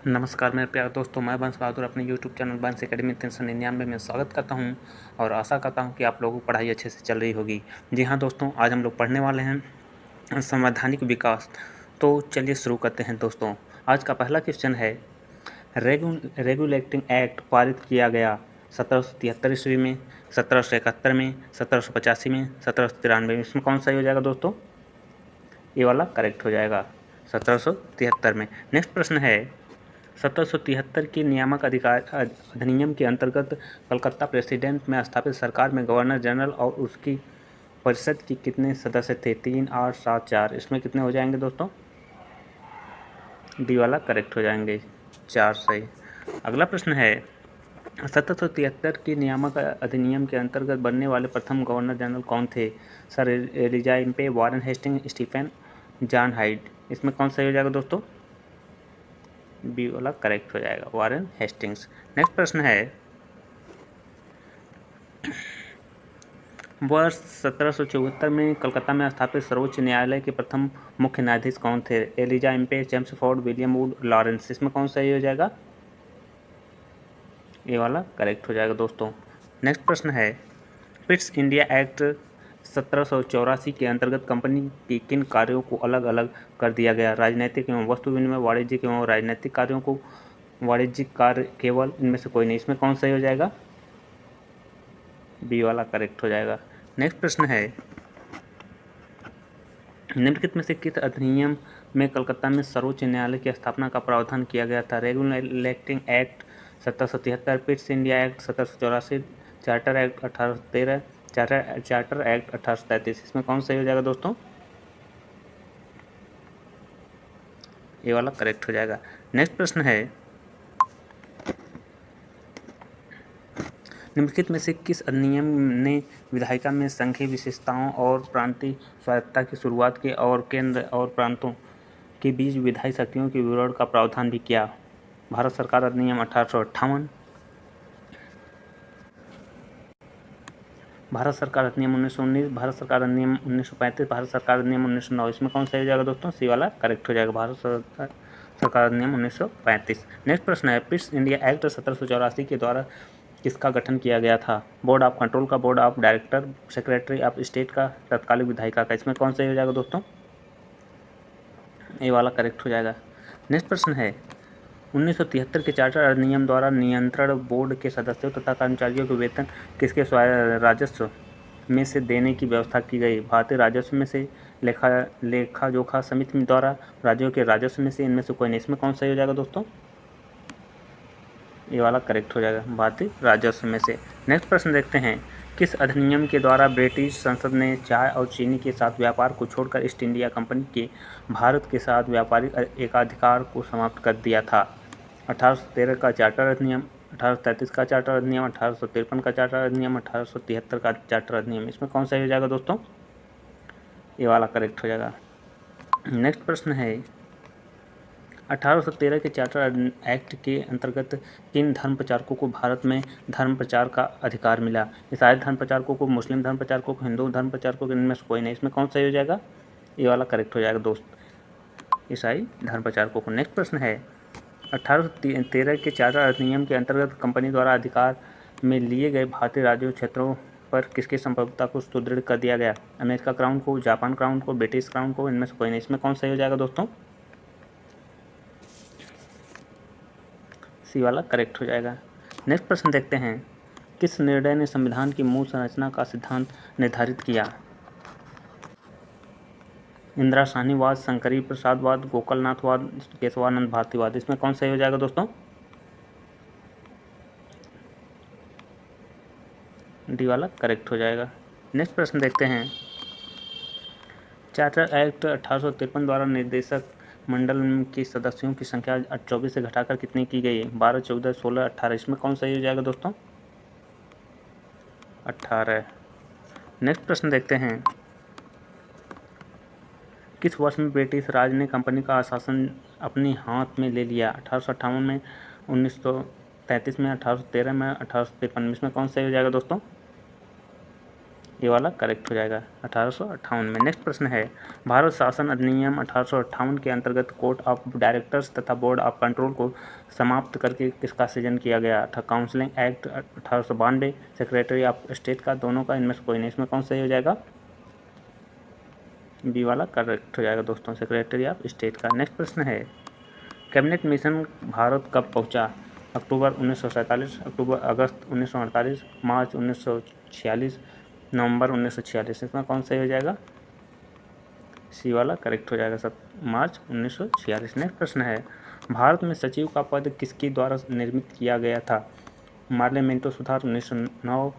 नमस्कार मेरे प्यारे दोस्तों, मैं वंश बहादुर अपने यूट्यूब चैनल वंश एकेडमी 399 में स्वागत करता हूं और आशा करता हूं कि आप लोगों की पढ़ाई अच्छे से चल रही होगी। जी हाँ दोस्तों, आज हम लोग पढ़ने वाले हैं संवैधानिक विकास। तो चलिए शुरू करते हैं दोस्तों। आज का पहला क्वेश्चन है, रेगुलेटिंग एक्ट पारित किया गया 1773 ईस्वी में, 1771 में, 1785 में, 1793 में। इसमें कौन सा हो जाएगा दोस्तों? ये वाला करेक्ट हो जाएगा, 1773 में। नेक्स्ट प्रश्न है, 1773 की नियामक अधिकार अधिनियम के अंतर्गत कलकत्ता प्रेसिडेंट में स्थापित सरकार में गवर्नर जनरल और उसकी परिषद की कितने सदस्य थे? 3, 8, 7, 4। इसमें कितने हो जाएंगे दोस्तों? डी वाला करेक्ट हो जाएंगे, 4 सही। अगला प्रश्न है, 1773 की नियामक अधिनियम के अंतर्गत बनने वाले प्रथम गवर्नर जनरल कौन थे? Sir Elijah Impey, Warren Hasting, Stephen John Hyde. इसमें कौन सा हो जाएगा दोस्तों? बी वाला करेक्ट हो जाएगा, वारेन हेस्टिंग्स। नेक्स्ट प्रश्न है, वर्ष 1774 में कलकत्ता में स्थापित सर्वोच्च न्यायालय के प्रथम मुख्य न्यायाधीश कौन थे? Elijah Impey, James Ford, William Wood, Lawrence. इसमें कौन सा हो जाएगा? ये वाला करेक्ट हो जाएगा दोस्तों। नेक्स्ट प्रश्न है, पिट्स इंडिया एक्ट 1784 के अंतर्गत कंपनी के किन कार्यों को अलग अलग कर दिया गया? राजनीतिक एवं वस्तु विनिमय, वाणिज्यिक एवं राजनीतिक कार्यों को वाणिज्यिक कार्य केवल, इनमें से कोई नहीं। इसमें कौन सा हो जाएगा? बी वाला करेक्ट हो जाएगा। नेक्स्ट प्रश्न है, निम्नलिखित में से किस अधिनियम में कलकत्ता में सर्वोच्च न्यायालय की स्थापना का प्रावधान किया गया था? Regulating act 1773, Pitt's India act 1784, charter act 1813, charter act 1833। इसमें कौन सा हो जाएगा दोस्तों? ये वाला करेक्ट हो जाएगा। नेक्स्ट प्रश्न है, निम्नलिखित में से किस अधिनियम ने विधायिका में संघीय विशेषताओं और प्रांतीय स्वायत्तता की शुरुआत की और केंद्र और प्रांतों के बीच विधायी शक्तियों के विवरण का प्रावधान भी किया? भारत सरकार अधिनियम 1858, भारत सरकार अधिनियम 1919, भारत सरकार अधिनियम 1935, भारत सरकार अधिनियम 1909। इसमें कौन सा हो जाएगा दोस्तों? सी वाला करेक्ट हो जाएगा, भारत सरकार अधिनियम 1935। नेक्स्ट प्रश्न है, पिट्स इंडिया एक्ट 1784 के द्वारा किसका गठन किया गया था? बोर्ड ऑफ कंट्रोल का, board of director, secretary of state का, तत्कालिक विधायिका का। इसमें कौन सा हो जाएगा दोस्तों? ये वाला करेक्ट हो जाएगा। नेक्स्ट प्रश्न है, 1973 के चार्टर अधिनियम द्वारा नियंत्रण बोर्ड के सदस्यों तथा कर्मचारियों के वेतन किसके राजस्व में से देने की व्यवस्था की गई? भारतीय राजस्व में से, लेखा जोखा समिति द्वारा, राज्यों के राजस्व में से, इनमें से कोई नहीं। इसमें कौन सा हो जाएगा दोस्तों? ये वाला करेक्ट हो जाएगा, भारतीय राजस्व में से। नेक्स्ट प्रश्न देखते हैं, किस अधिनियम के द्वारा ब्रिटिश संसद ने चाय और चीनी के साथ व्यापार को छोड़कर ईस्ट इंडिया कंपनी के भारत के साथ व्यापारिक एकाधिकार को समाप्त कर दिया था? 1813 का चार्टर अधिनियम, 1833 का चार्टर अधिनियम, 1853 का चार्टर अधिनियम, 1873 का चार्टर अधिनियम। इसमें कौन सा हो जाएगा दोस्तों? ये वाला करेक्ट हो जाएगा। नेक्स्ट प्रश्न है, 1813 के चार्टर एक्ट के अंतर्गत किन धर्म प्रचारकों को भारत में धर्म प्रचार का अधिकार मिला? ईसाई धर्म प्रचारकों को, मुस्लिम धर्म प्रचारकों को, हिंदू धर्म प्रचारकों को, इनमें से कोई नहीं। इसमें कौन सा हो जाएगा? ये वाला करेक्ट हो जाएगा दोस्त, ईसाई धर्म प्रचारकों को। नेक्स्ट प्रश्न है, 1813 के चार्टर अधिनियम के अंतर्गत कंपनी द्वारा अधिकार में लिए गए भारतीय राज्यों क्षेत्रों पर किसकी संप्रभुता को सुदृढ़ कर दिया गया? अमेरिका क्राउन को, जापान क्राउन को, ब्रिटिश क्राउन को, इनमें से कोई नहीं। इसमें कौन सा हो जाएगा दोस्तों? सी वाला करेक्ट हो जाएगा। नेक्स्ट प्रश्न देखते हैं, किस निर्णय ने संविधान की मूल संरचना का सिद्धांत निर्धारित किया? इंदिरा साहनीवाद, शंकरी प्रसादवाद, गोकलनाथवाद, केशवानंद भारतीवाद। इसमें कौन सा हो जाएगा दोस्तों? डी वाला करेक्ट हो जाएगा। नेक्स्ट प्रश्न देखते हैं, चार्टर एक्ट 1853 द्वारा निर्देशक मंडल के सदस्यों की संख्या 24 से घटाकर कितनी की गई? 12, 14, 16, 18। इसमें कौन सा हो जाएगा दोस्तों? 18। नेक्स्ट प्रश्न देखते हैं, किस वर्ष में ब्रिटिश राज ने कंपनी का शासन अपने हाथ में ले लिया? 1858 में, 1933 में, 1813 में, 1853 में। इसमें कौन सा हो जाएगा दोस्तों? ये वाला करेक्ट हो जाएगा 1858 में। नेक्स्ट प्रश्न है, भारत शासन अधिनियम 1858 के अंतर्गत कोर्ट ऑफ डायरेक्टर्स तथा बोर्ड ऑफ कंट्रोल को समाप्त करके किसका सृजन किया गया था? Counselling act 1892, secretary of state का, दोनों का, इनमें से कोई नहीं। इसमें कौन सा हो जाएगा? बी वाला करेक्ट हो जाएगा दोस्तों, सेक्रेटरी ऑफ स्टेट का। नेक्स्ट प्रश्न है, कैबिनेट मिशन भारत कब पहुंचा? अक्टूबर 1947, अगस्त 1948, मार्च 1946, नवंबर 1946। इसमें कौन सा हो जाएगा? सी वाला करेक्ट हो जाएगा सब, मार्च 1946। नेक्स्ट प्रश्न है, भारत में सचिव का पद किसके द्वारा निर्मित किया गया था? पार्लियामेंटो सुधार 1909,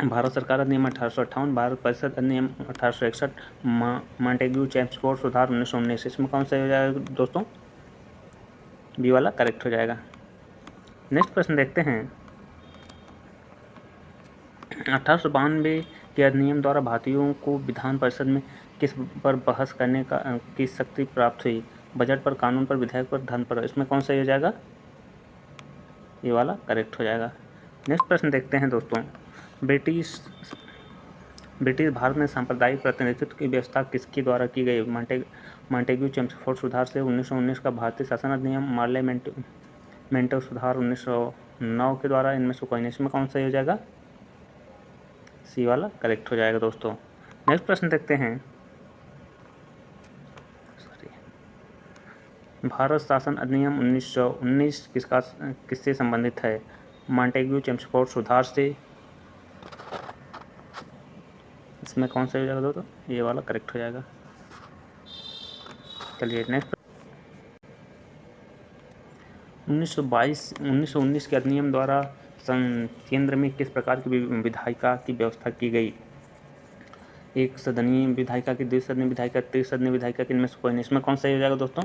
भारत सरकार अधिनियम 1858, भारत परिषद अधिनियम 1861, मॉन्टेग्यू चेम्सफोर्ड सुधार 1919। इसमें कौन सा हो जाएगा दोस्तों? बी वाला करेक्ट हो जाएगा। नेक्स्ट प्रश्न देखते हैं, 1892 के अधिनियम द्वारा भारतीयों को विधान परिषद में किस पर बहस करने की शक्ति प्राप्त हुई? बजट पर, कानून पर, विधेयक पर, धन पर। इसमें कौन सा हो जाएगा? ये वाला करेक्ट हो जाएगा। नेक्स्ट प्रश्न देखते हैं दोस्तों, ब्रिटिश भारत में सांप्रदायिक प्रतिनिधित्व की व्यवस्था किसके द्वारा की गई? मॉन्टेग्यू चेम्सफोर्ड सुधार से 1919 का भारतीय शासन अधिनियम, पार्लियामेंटो सुधार 1909 के द्वारा, इनमें से कोई नहीं। इसमें कौन सा हो जाएगा? सी वाला करेक्ट हो जाएगा दोस्तों। नेक्स्ट प्रश्न देखते हैं, भारत शासन अधिनियम 1919 किससे संबंधित है? मॉन्टेग्यू चेम्सफोर्ड सुधार से। इसमें कौन सा हो जाएगा दोस्तों? ये वाला करेक्ट हो जाएगा। चलिए नेक्स्ट, 1919 के अधिनियम द्वारा केंद्र में किस प्रकार की विधायिका की व्यवस्था की गई? एक सदनीय विधायिका की, द्विसदनीय विधायिका, त्रिसदनीय विधायिका की, इनमें से कोई नहीं। इसमें कौन सा हो जाएगा दोस्तों?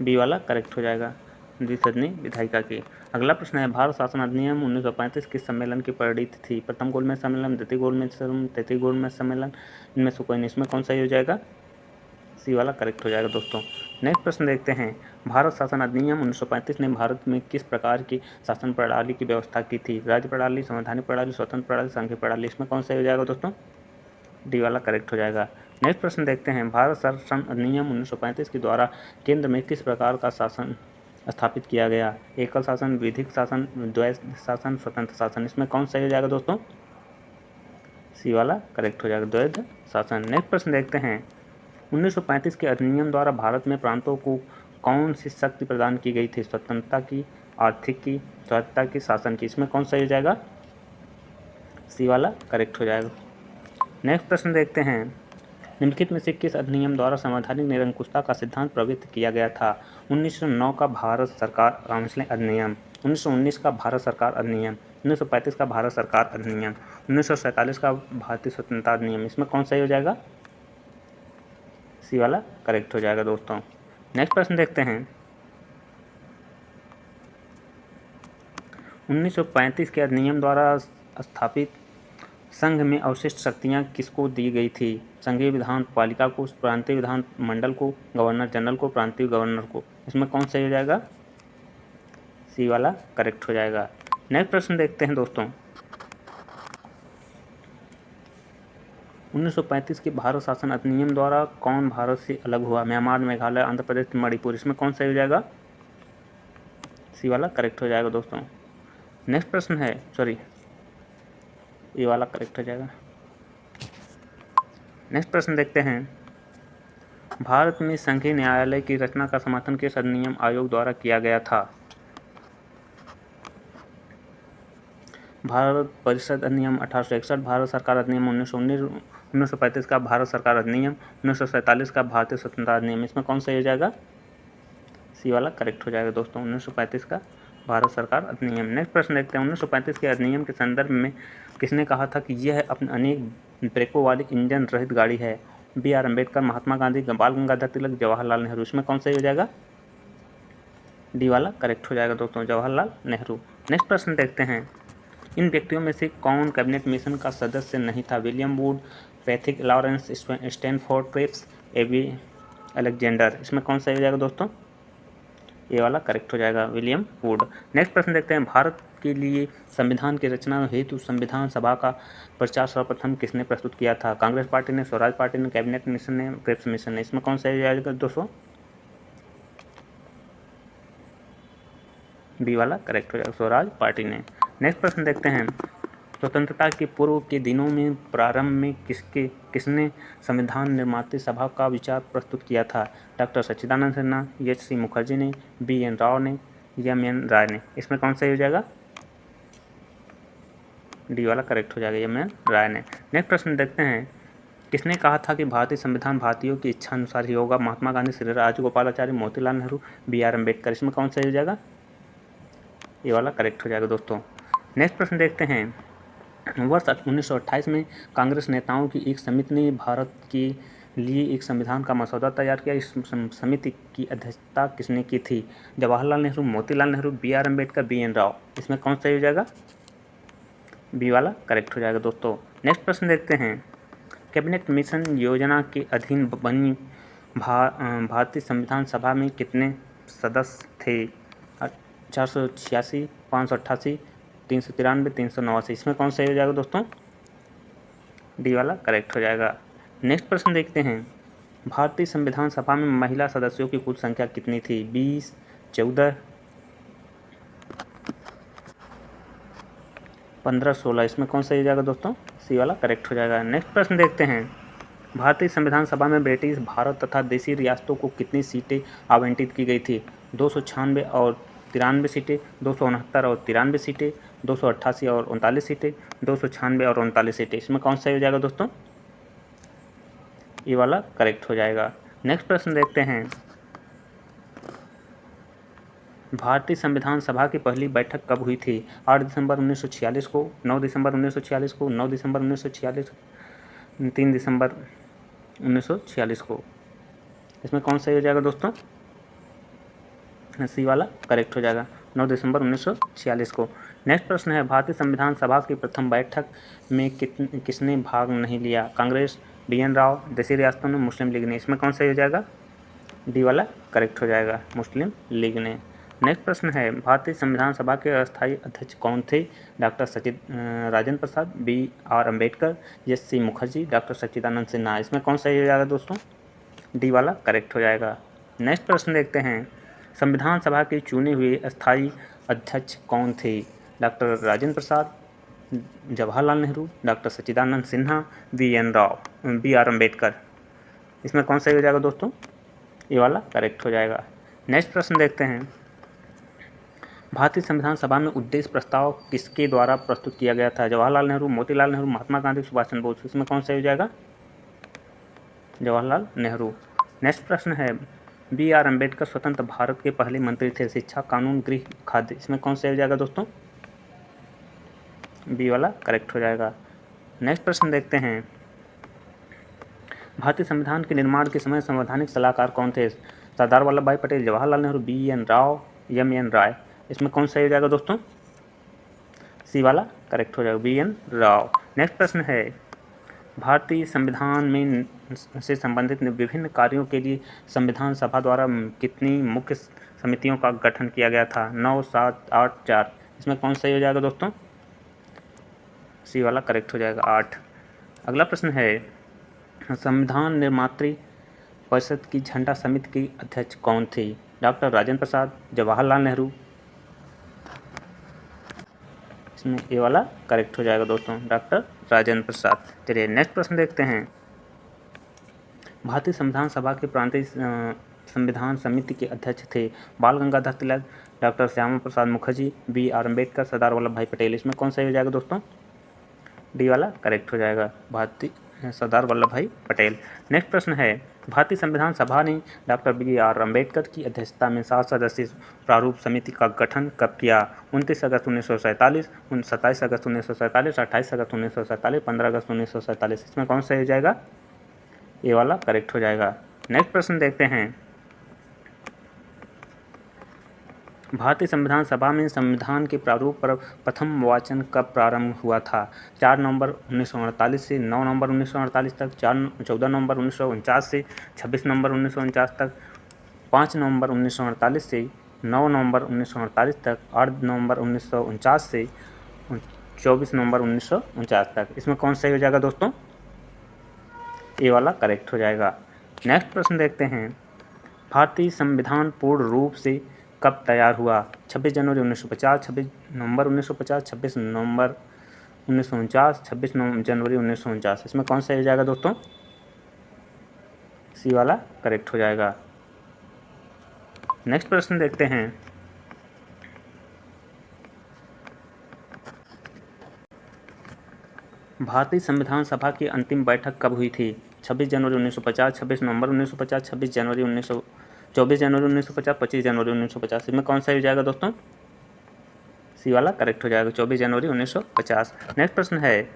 बी वाला करेक्ट हो जाएगा, द्विसदनीय विधायिका की। अगला प्रश्न है, भारत शासन अधिनियम 1935 किस सम्मेलन की परिणति थी? प्रथम गोलमेज सम्मेलन, द्वितीय गोलमेज सम्मेलन, तृतीय गोलमेज सम्मेलन, इनमें से कोई नहीं। इसमें कौन सा हो जाएगा? सी वाला करेक्ट हो जाएगा दोस्तों। नेक्स्ट प्रश्न देखते हैं, भारत शासन अधिनियम 1935 ने भारत में किस प्रकार की शासन प्रणाली की व्यवस्था की थी? राज्य प्रणाली, संवैधानिक प्रणाली, स्वतंत्र प्रणाली, संघीय प्रणाली। इसमें कौन सा हो जाएगा दोस्तों? डी वाला करेक्ट हो जाएगा। नेक्स्ट प्रश्न देखते हैं, भारत शासन अधिनियम 1935 के द्वारा केंद्र में किस प्रकार का शासन स्थापित किया गया? एकल शासन, विधिक शासन, द्वैध शासन, स्वतंत्र शासन। इसमें कौन सा हो जाएगा दोस्तों? सी वाला करेक्ट हो जाएगा, द्वैध शासन। नेक्स्ट प्रश्न देखते हैं, 1935 के अधिनियम द्वारा भारत में प्रांतों को कौन सी शक्ति प्रदान की गई थी? स्वतंत्रता की, आर्थिक की, स्वायत्तता की, शासन की। इसमें कौन सा हो जाएगा? सी वाला करेक्ट हो जाएगा। नेक्स्ट प्रश्न देखते हैं, निम्नलिखित में से किस अधिनियम द्वारा संवैधानिक निरंकुशता का सिद्धांत प्रवृत्त किया गया था? 1909 का भारत सरकार काउंसिलिंग अधिनियम, 1919 का भारत सरकार अधिनियम, 1935 का भारत सरकार अधिनियम, 1947 का भारतीय स्वतंत्रता अधिनियम। इसमें कौन सा हो जाएगा? सी वाला करेक्ट हो जाएगा दोस्तों। नेक्स्ट प्रश्न देखते हैं, 1935 के अधिनियम द्वारा स्थापित संघ में अवशिष्ट शक्तियां किसको दी गई थी? संघीय विधान पालिका को, प्रांतीय विधान मंडल को, गवर्नर जनरल को, प्रांतीय गवर्नर को। इसमें कौन सा हो जाएगा? सी वाला करेक्ट हो जाएगा। नेक्स्ट प्रश्न देखते हैं दोस्तों, 1935 के भारत शासन अधिनियम द्वारा कौन भारत से अलग हुआ? म्यांमार, मेघालय, आंध्र प्रदेश, मणिपुर। इसमें कौन सा हो जाएगा? सी वाला करेक्ट हो जाएगा दोस्तों। नेक्स्ट प्रश्न है, ये वाला करेक्ट हो जाएगा। नेक्स्ट प्रश्न देखते हैं, भारत में संघीय न्यायालय की रचना का समर्थन किस अधिनियम आयोग द्वारा किया गया था? भारत परिषद अधिनियम 1861, भारत सरकार अधिनियम 1919, 1935 का भारत सरकार अधिनियम, 1947 का भारतीय स्वतंत्रता अधिनियम। इसमें कौन सा हो जाएगा? सी वाला करेक्ट हो जाएगा दोस्तों, 1935 का भारत सरकार अधिनियम। नेक्स्ट प्रश्न देखते हैं, 1935 के अधिनियम के संदर्भ में किसने कहा था कि यह अपने अनेक ब्रेकों वाली इंजन रहित गाड़ी है? बी आर अम्बेडकर, महात्मा गांधी, बाल गंगाधर तिलक, जवाहरलाल नेहरू। इसमें कौन सा हो जाएगा? डी वाला करेक्ट हो जाएगा दोस्तों, जवाहरलाल नेहरू। नेक्स्ट प्रश्न देखते हैं, इन व्यक्तियों में से कौन कैबिनेट मिशन का सदस्य नहीं था? William Wood, Pethick Lawrence, Stanford Cripps, AB Alexander. इसमें कौन सा हो जाएगा दोस्तों? ये वाला करेक्ट हो जाएगा, विलियम वुड। नेक्स्ट प्रश्न देखते हैं, भारत के लिए संविधान की रचना हेतु संविधान सभा का प्रचार सर्वप्रथम किसने प्रस्तुत किया था? कांग्रेस पार्टी ने, स्वराज पार्टी ने, कैबिनेट मिशन ने, क्रिप्स मिशन ने। इसमें कौन सा जाएगा दोस्तों? बी वाला करेक्ट हो जाएगा, स्वराज पार्टी ने। नेक्स्ट प्रश्न देखते हैं, स्वतंत्रता के पूर्व के दिनों में प्रारंभ में किसने संविधान निर्मात्री सभा का विचार प्रस्तुत किया था? डॉक्टर सच्चिदानंद सिन्हा, एच.सी. मुखर्जी ने, बी.एन. राव ने, एम.एन. राय ने। इसमें कौन सा हो जाएगा? डी वाला करेक्ट हो जाएगा, एम.एन. राय ने। नेक्स्ट प्रश्न देखते हैं, किसने कहा था कि भारतीय संविधान भारतीयों की इच्छा अनुसार ही होगा? महात्मा गांधी, श्री राजगोपालाचारी, मोतीलाल नेहरू, बी.आर. अम्बेडकर। इसमें कौन सा हो जाएगा? ये वाला करेक्ट हो जाएगा दोस्तों। नेक्स्ट प्रश्न देखते हैं, वर्ष 1928 में कांग्रेस नेताओं की एक समिति ने भारत के लिए एक संविधान का मसौदा तैयार किया। इस समिति की अध्यक्षता किसने की थी? जवाहरलाल नेहरू, मोतीलाल नेहरू, बी.आर. अम्बेडकर, बी.एन. राव। इसमें कौन सा हो जाएगा? बी वाला करेक्ट हो जाएगा दोस्तों। नेक्स्ट प्रश्न देखते हैं, कैबिनेट मिशन योजना के अधीन बनी भारतीय संविधान सभा में कितने सदस्य थे? 486, 588, 393, 389। इसमें कौन सा हो जाएगा दोस्तों? डी वाला करेक्ट हो जाएगा। नेक्स्ट प्रश्न देखते हैं, भारतीय संविधान सभा में महिला सदस्यों की कुल संख्या कितनी थी? 20, 14, 15, 16। इसमें कौन सा हो जाएगा दोस्तों? सी वाला करेक्ट हो जाएगा। नेक्स्ट प्रश्न देखते हैं, भारतीय संविधान सभा में ब्रिटिश भारत तथा देशी रियासतों को कितनी सीटें आवंटित की गई थी? 296 और 93 सीटें, 269 और 93 सीटें, 288 और 39 सीटें, 296 और 39 सीटें। इसमें कौन सा हो जाएगा दोस्तों? ये वाला करेक्ट हो जाएगा। नेक्स्ट प्रश्न देखते हैं, भारतीय संविधान सभा की पहली बैठक कब हुई थी? 8 दिसंबर 1946 को, 9 दिसंबर 1946 को, 9 दिसंबर 1946, 3 दिसंबर 1946 को। इसमें कौन सा हो जाएगा दोस्तों? सी वाला करेक्ट हो जाएगा, 9 दिसंबर 1946 को। नेक्स्ट प्रश्न है, भारतीय संविधान सभा की प्रथम बैठक में किसने भाग नहीं लिया? कांग्रेस, बी.एन. राव, देशी रियासतों ने, मुस्लिम लीग ने। इसमें कौन सा हो जाएगा? डी वाला करेक्ट हो जाएगा, मुस्लिम लीग ने। नेक्स्ट प्रश्न है, भारतीय संविधान सभा के अस्थायी अध्यक्ष कौन थे? Doctor Rajendra Prasad, B R. Ambedkar, एच.सी. Mukherjee, doctor सच्चिदानंद सिन्हा। इसमें कौन सा हो जाएगा दोस्तों? डी वाला करेक्ट हो जाएगा। नेक्स्ट प्रश्न देखते हैं, संविधान सभा के चुने हुए अस्थायी अध्यक्ष कौन थे? डॉक्टर राजेंद्र प्रसाद, जवाहरलाल नेहरू, डॉक्टर सच्चिदानंद सिन्हा, बी.एन. राव, बी.आर. अम्बेडकर। इसमें कौन सा हो जाएगा दोस्तों? ये वाला करेक्ट हो जाएगा। नेक्स्ट प्रश्न देखते हैं, भारतीय संविधान सभा में उद्देश्य प्रस्ताव किसके द्वारा प्रस्तुत किया गया था? जवाहरलाल नेहरू, मोतीलाल नेहरू, महात्मा गांधी, सुभाष चंद्र बोस। इसमें कौन सा हो जाएगा? जवाहरलाल नेहरू। नेक्स्ट प्रश्न है, बी.आर. अम्बेडकर स्वतंत्र भारत के पहले मंत्री थे। शिक्षा, कानून, गृह, खाद्य। इसमें कौन सा हो जाएगा दोस्तों? बी वाला करेक्ट हो जाएगा। नेक्स्ट प्रश्न देखते हैं, भारतीय संविधान के निर्माण के समय संवैधानिक सलाहकार कौन थे? सरदार वल्लभ भाई पटेल, जवाहरलाल नेहरू, बी.एन. राव, एम.एन. राय। इसमें कौन सा हो जाएगा दोस्तों? सी वाला करेक्ट हो जाएगा, बी.एन. राव। नेक्स्ट प्रश्न है, भारतीय संविधान में से संबंधित विभिन्न कार्यों के लिए संविधान सभा द्वारा कितनी मुख्य समितियों का गठन किया गया था? 9, 7, 8, 4। इसमें कौन सा हो जाएगा दोस्तों? सी वाला करेक्ट हो जाएगा, 8। अगला प्रश्न है, संविधान निर्मात्री परिषद की झंडा समिति की अध्यक्ष कौन थे? डॉक्टर राजेंद्र प्रसाद, जवाहरलाल नेहरू। इसमें ये वाला करेक्ट हो जाएगा दोस्तों, डॉक्टर राजेंद्र प्रसाद। चलिए नेक्स्ट प्रश्न देखते हैं, भारतीय संविधान सभा के प्रांतीय संविधान समिति के अध्यक्ष थे? बाल गंगाधर तिलक, डॉक्टर श्यामा प्रसाद मुखर्जी, बी.आर. अम्बेडकर, सरदार वल्लभ भाई पटेल। इसमें कौन सा हो जाएगा दोस्तों? डी वाला करेक्ट हो जाएगा, भारतीय सरदार वल्लभ भाई पटेल। नेक्स्ट प्रश्न है, भारतीय संविधान सभा ने डॉक्टर बी.आर. अम्बेडकर की अध्यक्षता में 7 सदस्यीय प्रारूप समिति का गठन कब किया? 29 अगस्त 1947, 27 अगस्त 1947, 28 अगस्त 1947, 15 अगस्त 1947। इसमें कौन सा हो जाएगा? ये वाला करेक्ट हो जाएगा। नेक्स्ट प्रश्न देखते हैं, भारतीय संविधान सभा में संविधान के प्रारूप पर प्रथम वाचन कब प्रारंभ हुआ था? 4 नवंबर 1948 से 9 नवंबर 1948 तक, 14 नवंबर 1949 से 26 नवंबर 1949 तक, 5 नवंबर 1948 से 9 नवंबर 1948 तक, 8 नवंबर 1949 से 24 नवंबर 1949 तक। इसमें कौन सही हो जाएगा दोस्तों? ये वाला करेक्ट हो जाएगा। नेक्स्ट प्रश्न देखते हैं, भारतीय संविधान पूर्ण रूप से कब तैयार हुआ? 26 जनवरी 1950, 26 नवंबर 1950, 26 नवंबर 1949, 26 जनवरी 1949। इसमें कौन सा हो जाएगा दोस्तों? सी वाला करेक्ट हो जाएगा। नेक्स्ट प्रश्न देखते हैं, भारतीय संविधान सभा की अंतिम बैठक कब हुई थी? 26 जनवरी 1950, 26 नवंबर 1950, 26 जनवरी 24 जनवरी 1950, 25 जनवरी 1950। इसमें कौन सा हो जाएगा दोस्तों? सी वाला करेक्ट हो जाएगा, 24 जनवरी 1950। नेक्स्ट प्रश्न है,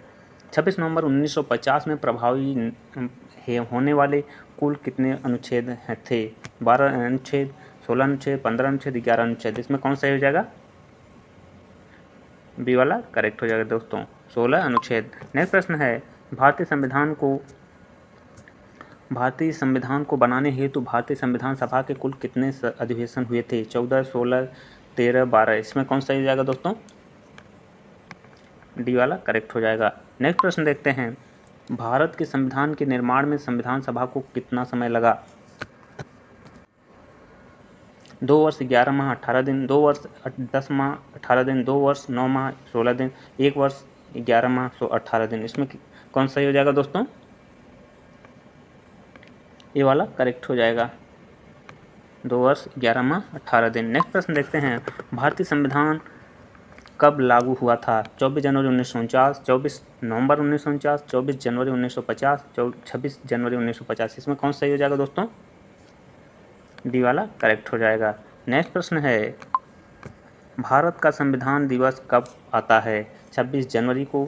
26 नवंबर 1950 में प्रभावी होने वाले कुल कितने अनुच्छेद थे? 12 अनुच्छेद, 16 अनुच्छेद, 15 अनुच्छेद, 11 अनुच्छेद। इसमें कौन सा हो जाएगा? बी वाला करेक्ट हो जाएगा दोस्तों, 16 अनुच्छेद। नेक्स्ट प्रश्न है, भारतीय संविधान को बनाने हेतु भारतीय संविधान सभा के कुल कितने अधिवेशन हुए थे? 14, 16, 13, 12। इसमें कौन सा हो जाएगा दोस्तों? डी वाला करेक्ट हो जाएगा। नेक्स्ट प्रश्न देखते हैं, भारत के संविधान के निर्माण में संविधान सभा को कितना समय लगा? 2 वर्ष 11 माह 18 दिन, 2 वर्ष 10 माह 18 दिन, 2 वर्ष 9 माह 16 दिन, 1 वर्ष 11 माह 18 दिन। इसमें कौन सा हो जाएगा दोस्तों? ये वाला करेक्ट हो जाएगा, 2 वर्ष 11 माह 18 दिन। नेक्स्ट प्रश्न देखते हैं, भारतीय संविधान कब लागू हुआ था? 24 जनवरी 1949, 24 नवंबर 1949, 24 जनवरी 1950, 26 जनवरी 1950। इसमें कौन सा हो जाएगा दोस्तों? डी वाला करेक्ट हो जाएगा। नेक्स्ट प्रश्न है, भारत का संविधान दिवस कब आता है? 26 जनवरी को,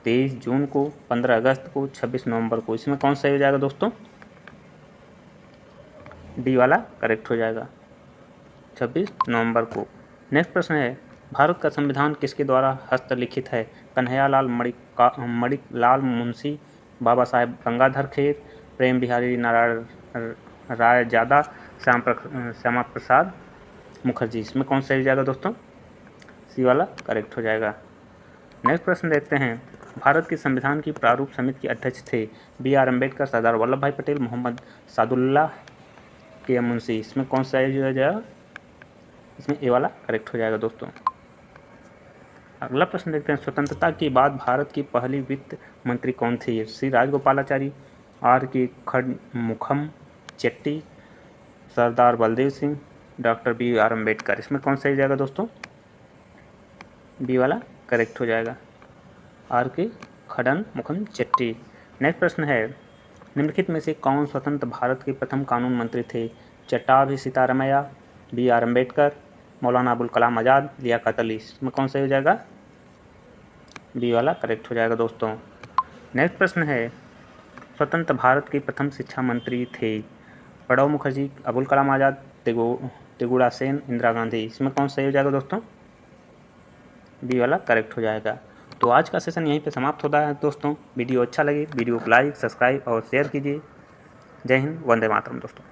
23 जून को, 15 अगस्त को, 26 नवंबर को। इसमें कौन सा हो जाएगा दोस्तों? डी वाला करेक्ट हो जाएगा, 26 नवंबर को। नेक्स्ट प्रश्न है, भारत का संविधान किसके द्वारा हस्तलिखित है? कन्हैयालाल मणिलाल मुंशी, बाबा साहेब गंगाधर खेर, प्रेम बिहारी नारायण रायजादा, श्यामा प्रसाद मुखर्जी। इसमें कौन सा हो जाएगा दोस्तों? सी वाला करेक्ट हो जाएगा। नेक्स्ट प्रश्न देखते हैं, भारत के संविधान की प्रारूप समिति के अध्यक्ष थे? B.R. अम्बेडकर, सरदार वल्लभ भाई पटेल, मोहम्मद सादुल्लाह, के मुंशी। इसमें कौन सा हो जाएगा? इसमें ए वाला करेक्ट हो जाएगा दोस्तों। अगला प्रश्न देखते हैं, स्वतंत्रता के बाद भारत की पहली वित्त मंत्री कौन थी? सी राजगोपालाचारी, R.K. खड़मुखम चेट्टी, सरदार बलदेव सिंह, डॉक्टर B.R. अम्बेडकर। इसमें कौन सा हो जाएगा दोस्तों? बी वाला करेक्ट हो जाएगा, R.K. खड़मुखम चेट्टी। नेक्स्ट प्रश्न है, निम्नलिखित में से कौन स्वतंत्र भारत के प्रथम कानून मंत्री थे? चट्टाभी सीतारमैया, B.R. अम्बेडकर, मौलाना अबुल कलाम आज़ाद, लियाकत अली। इसमें कौन सा हो जाएगा? बी वाला करेक्ट हो जाएगा दोस्तों। नेक्स्ट प्रश्न है, स्वतंत्र भारत के प्रथम शिक्षा मंत्री थे? प्रणब मुखर्जी, अबुल कलाम आज़ाद, त्रिगुड़ा सेन, इंदिरा गांधी। इसमें कौन सा हो जाएगा दोस्तों? बी वाला करेक्ट हो जाएगा। तो आज का सेशन यहीं पे समाप्त होता है दोस्तों। वीडियो अच्छा लगे वीडियो को लाइक, सब्सक्राइब और शेयर कीजिए। जय हिंद, वंदे मातरम दोस्तों।